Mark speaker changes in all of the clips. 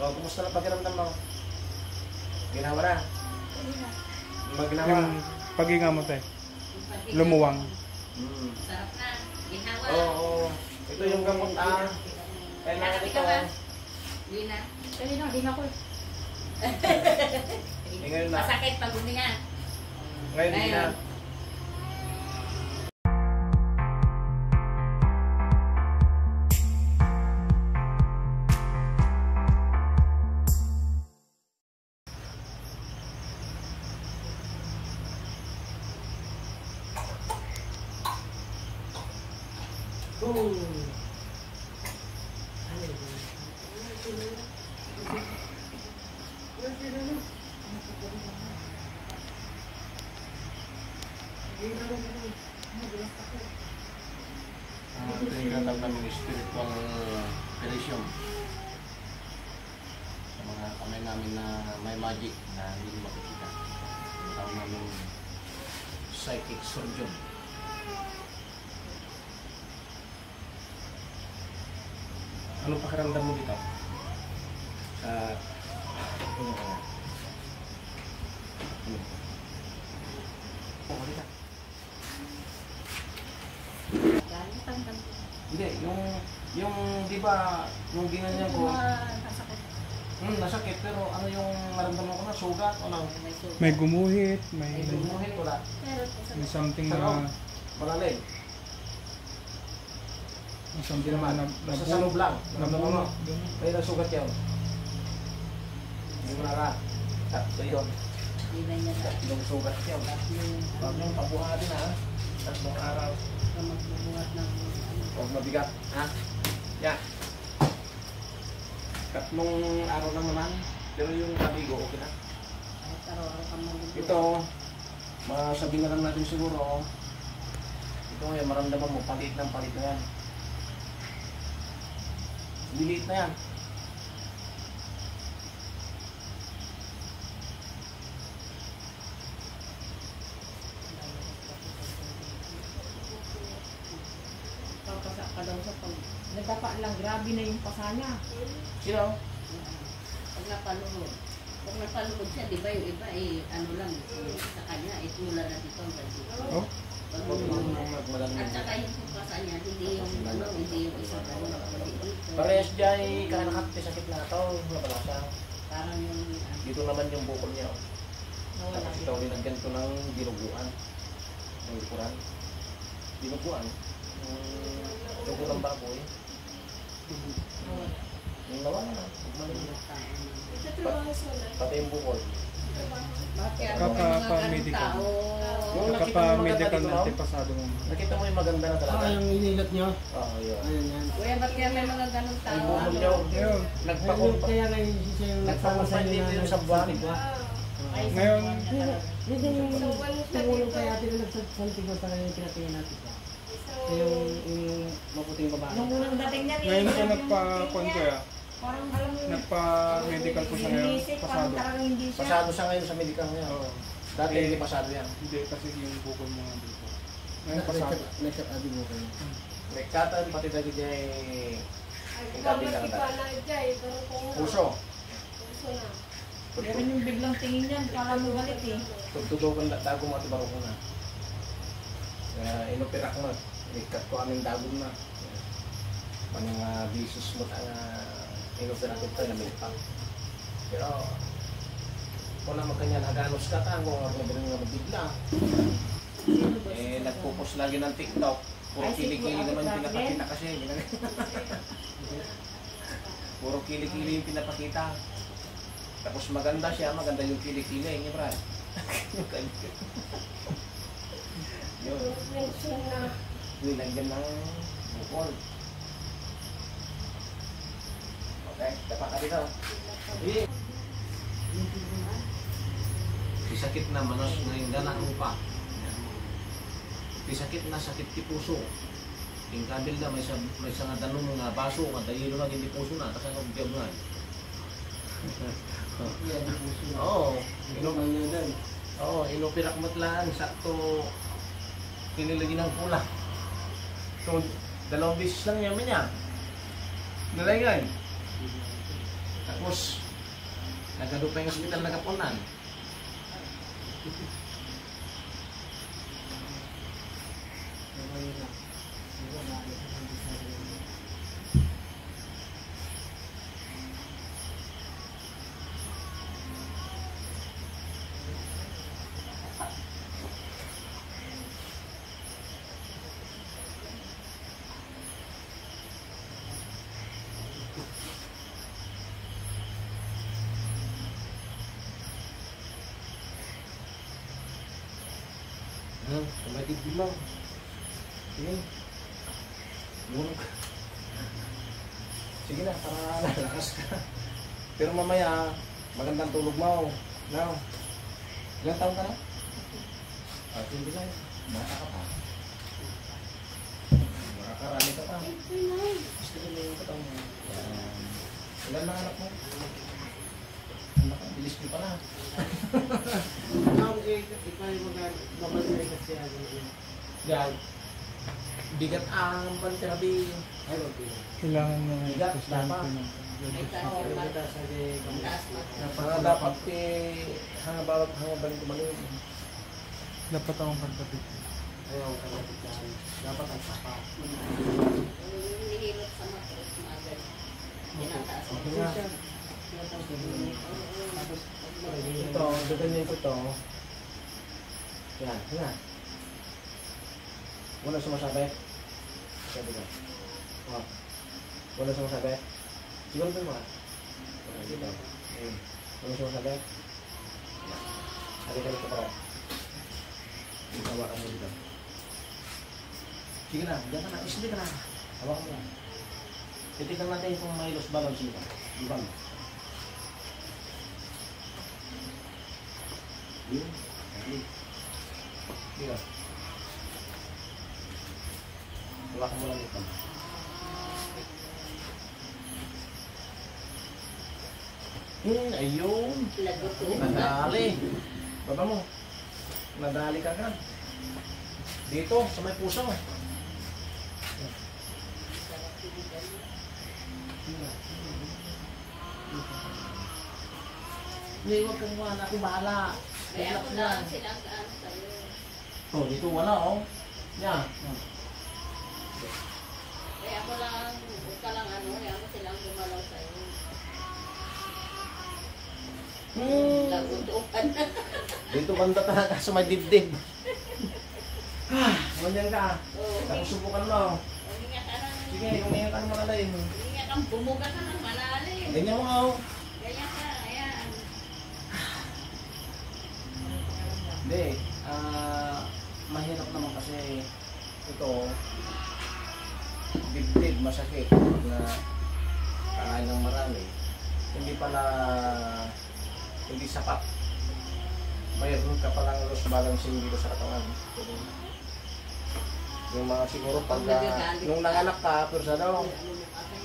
Speaker 1: O, kumusta na pakiramdam mo? Ginawa na? Maginawa?
Speaker 2: Yung paghinga mo, te. Lumuwang.
Speaker 3: Sarap na. Ginawa.
Speaker 1: Oo. Ito yung gamot kailangan ito.
Speaker 3: Hindi na.
Speaker 4: Kaya na, hindi na ko.
Speaker 1: Ngayon na.
Speaker 3: Masakit pag huminga.
Speaker 1: Ngayon hindi na. Ito yung tinatawag namin spiritual operation. Sa mga kamay namin na may magic na hindi makikita. Tinatawag namin psychic surgeon. Anong pakiramdam mo dito? Hindi, yung di ba, yung ginanya ko, nasakit, pero ano yung maramdaman ko na, sugat o lang?
Speaker 2: May gumuhit, may
Speaker 1: Gumuhin ko lang.
Speaker 2: something
Speaker 1: Sa
Speaker 2: na...
Speaker 1: malalim.
Speaker 2: Something na
Speaker 1: Sa sanog lang.
Speaker 2: nabunot.
Speaker 1: May nasugat yun. Hindi mo na ka. So yun. Tatlong sugat yun. Huwag mong pabuhatin ha. Tatlong araw. Huwag mabigat. Ha? Yan. Tatlong araw lang naman. Pero yung nabigo, okay na. Ito, masabihin na lang natin siguro. Ito ngayon, maramdaman mo, palit ng palit na yan. Liliit na yan.
Speaker 4: Papasak ka daw sa pag... Nagdapa lang, grabe na yung pasa niya.
Speaker 1: Sino?
Speaker 3: Pag napaluhod. Pag napaluhod siya, di ba yung iba ano lang, sa kanya, tula na dito.
Speaker 2: Oh?
Speaker 3: At saka yung pasa niya, hindi yung isa pa rin.
Speaker 1: Parehas dyan, kakanakat, sakit na ito. Wala siya.
Speaker 3: Parang yung...
Speaker 1: Dito naman yung bukol niya. Tapos ito, linagyan ko ng dinuguan. Ng likuran. Dinuguan. Dugo ng baboy. Yung lawan na. Pati yung bukol.
Speaker 2: Kappa-medical. Kappa-medical na antipasado mo.
Speaker 1: Nakita mo yung maganda na talaga?
Speaker 5: yung inilat nyo.
Speaker 1: Oo, yun.
Speaker 5: Ayun yan.
Speaker 3: Kuya, ba't kaya may mga ganong tao?
Speaker 1: Yung bukol niyo.
Speaker 2: Ayun.
Speaker 1: Nagpakumpa.
Speaker 5: Kaya nga yung siya yung
Speaker 1: Nagpakumpa din yung sa buwan.
Speaker 2: Ngayon,
Speaker 5: Hindi yung tumulong kay ate na nagsasantig mo sa kanya yung pinatingin natin siya. Yung maputing babae.
Speaker 4: Nung unang dating niya,
Speaker 2: ngayon ako nagpa-conquer.
Speaker 4: parang alam mo
Speaker 2: Nagpa-medical ko siya ngayon.
Speaker 4: parang
Speaker 2: Pasado.
Speaker 4: talagang hindi siya.
Speaker 1: Pasado siya ngayon sa medical ngayon.
Speaker 2: Oo.
Speaker 1: Dati hindi pasado yan.
Speaker 2: Hindi, kasi yung bukol mo nga dito. Ngayon pasado.
Speaker 5: Next up, adi mo kayo.
Speaker 1: May katan pati dagi niya yung kabilang na. Puso.
Speaker 4: Pero yung biglang tingin niyan, kala mo galit eh.
Speaker 1: Tugtudukan na dago mo at baro ko na. Inupirak mo. Ikat ko aming dagong na. Mga bisus mo inupirak ito na may pang. Pero kung naman kanya naganos ka tango, kung naman nga mabigla. Nagpupos lagi ng TikTok. Puro kilikili naman yung pinapakita kasi. Puro kilikili yung pinapakita. Tapos maganda siya, maganda yung kilikili niya, Brad. Yun. Nilagyan ng bukol. Okay, dapat ka dito. Sakit na manos na yung ganang upa. Sakit na sakit ti puso. Yung kabil na may isang tanong nga baso, nga dahil lang hindi puso na, kasi nag-jab nga. Oo. Inupirak mo tlaan, sakto kinilagin ng pula. So, 2 beses lang yaman niya. Nalagay. Tapos, nagado pa yung hospital nagapunan.
Speaker 5: Pero yun lang. Siguro maalis na lang sa sarili.
Speaker 1: Kumaitid din lang. Sige. Bunong ka. Sige na, para lalakas ka. Pero mamaya, magandang tulog mo. No? Ilang taon ka na? At hindi lang. Bata ka pa. Makakarami ka pa. Gusto ko na yung katang mo. Ilan na anak mo? Anak ka, bilis mo pa na.
Speaker 5: Ikaw yung magbabalik kasi ano yun.
Speaker 1: Yan. Bigat ang panterabi.
Speaker 5: Ay, wag yun.
Speaker 2: Kailangan mo
Speaker 1: Bigat, dapat.
Speaker 3: May taas
Speaker 5: Pero
Speaker 3: na
Speaker 5: kita sa di
Speaker 3: ang taas na.
Speaker 1: Mga dapat hangabalik kumalim.
Speaker 2: Dapat akong pagkapit.
Speaker 5: ayaw ka natin. Dapat ang sapat.
Speaker 3: Nihilot sa matros na agad. Tinataas mo.
Speaker 1: Okay nga. Ito, gaganyan ko to. Yan, yan. Wala sumasabi. Sabi ko. Oh. Wala sumasabi. Siguro ba mo? Wala dito. Ayun. Wala sumasabi. Yan. Halika dito para. Hawakan mo dito. Sige na, diyan ka na. Isli ka na. Hawakan mo. Titignan natin kung may lost balance dito. Ibang. Yun. Yun. Yun. Hawakan mo lang ito. Ayun.
Speaker 3: Lagot ko.
Speaker 1: Nadali. Baba mo. Nadali ka agad. Dito, sa may puso. Hindi, huwag kang wala. Ako bahala.
Speaker 3: Kaya
Speaker 1: Relax
Speaker 3: ako
Speaker 1: lang.
Speaker 3: na silang ano sa'yo.
Speaker 1: Oh, dito wala, oh. Yan.
Speaker 3: Kaya ako lang, huwag ka lang ano, kaya ako silang gumalaw sa'yo. Lagutukan na.
Speaker 1: Dito banda talaga sa may dibdib. Ganyan ka.
Speaker 3: Oo.
Speaker 1: Tapos subukan mo.
Speaker 3: Huminga ka ng,
Speaker 1: Sige, umingat ka ng malalim.
Speaker 3: huminga kang bumuga ka ng malalim.
Speaker 1: Ganyan mo, oh.
Speaker 3: Ganyan ka, ayan.
Speaker 1: Hindi, mahirap naman kasi ito, dibdib, masakit na kakain ng marami. Hindi pala, hindi sapat. Mayroon ka palang loss balancing dito sa katawan. Yung mga siguro pag, nung nanganak ka, pero sa daw,
Speaker 3: Ano mo kasi,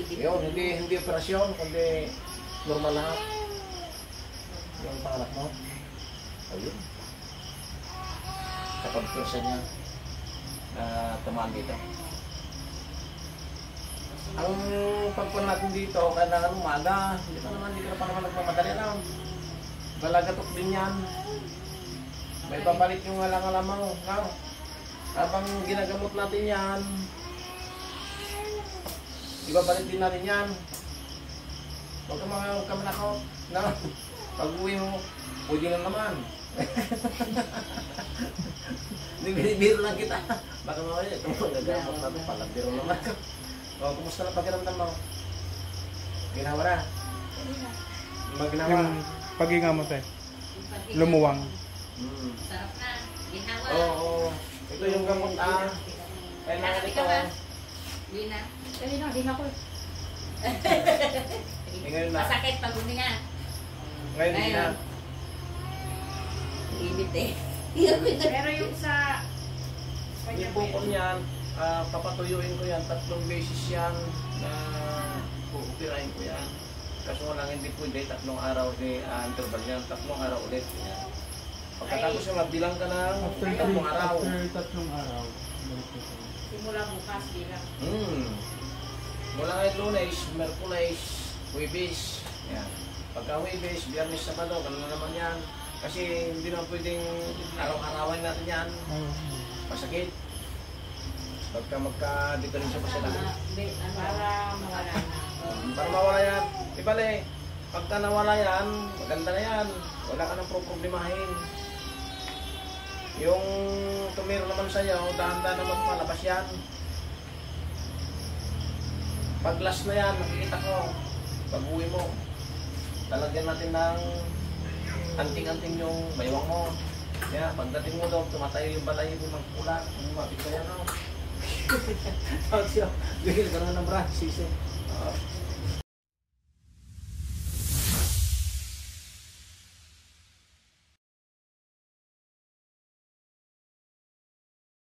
Speaker 3: hindi
Speaker 1: yun, hindi operasyon, kundi normal lahat. Yung panganak mo. Ayun. Kapag persa niya na tumaan dito. Ang pagpuan natin dito, kailangan umaga. Hindi pa naman, hindi ka pa naman nagmamadali lang. Galagatok din yan. May papalit yung alang-alam mo. No? Habang ginagamot natin yan, ibabalit din natin yan. Huwag ka manakaw. No? Pag uwi mo, pwede na naman. Biro lang kita. Baka mamaya, ito mo nagagamot natin pala. Biro naman ka. O, kumusta na pakiramdam mo? Ginawa na? Maginawa na?
Speaker 2: Yung paghinga mo, te. Lumuwang.
Speaker 3: Sarap na. Ginawa.
Speaker 1: Oo. Ito yung gamot kailangan
Speaker 3: Nakati
Speaker 1: ito.
Speaker 3: ka ba? Hindi na.
Speaker 4: Kasi na, di na ko.
Speaker 1: Ngayon na.
Speaker 3: Masakit pag huminga.
Speaker 1: Ngayon hindi na.
Speaker 3: Init eh.
Speaker 4: Pero yung sa...
Speaker 1: Yung bukol niyan, papatuyuin ko yan. 3 beses yan na puupirahin ko yan. Kaso nga lang hindi pwede, 3 araw interval yan. 3 araw ulit. Pagkatapos yung magbilang ka ng 3 araw.
Speaker 2: After 3 araw. balik ko sa'yo.
Speaker 4: Simula bukas, bilang.
Speaker 1: Mula ngayon Lunes, Merkules, Huwebes. Yan. Pagka Huwebes, Biyernes, Sabado, ganun na naman yan. Kasi hindi naman pwedeng araw-arawin natin yan. Masakit. Magka-diferensya pa sila.
Speaker 3: Para mawala na.
Speaker 1: Para mawala yan. Ibale, pagka nawala yan, maganda na yan. Wala ka nang problemahin. Yung tumiro naman sa'yo, dahan-dahan naman malabas yan. Pag last na yan, makikita ko, pag-uwi mo, lalagyan natin ng anting-anting yung baywang mo. Kaya pagdating mo daw, tumatayo yung balay mo ng kulat. Ano mapit ka yan, no? Tawag siya, bigil ka na ng branch, sisi.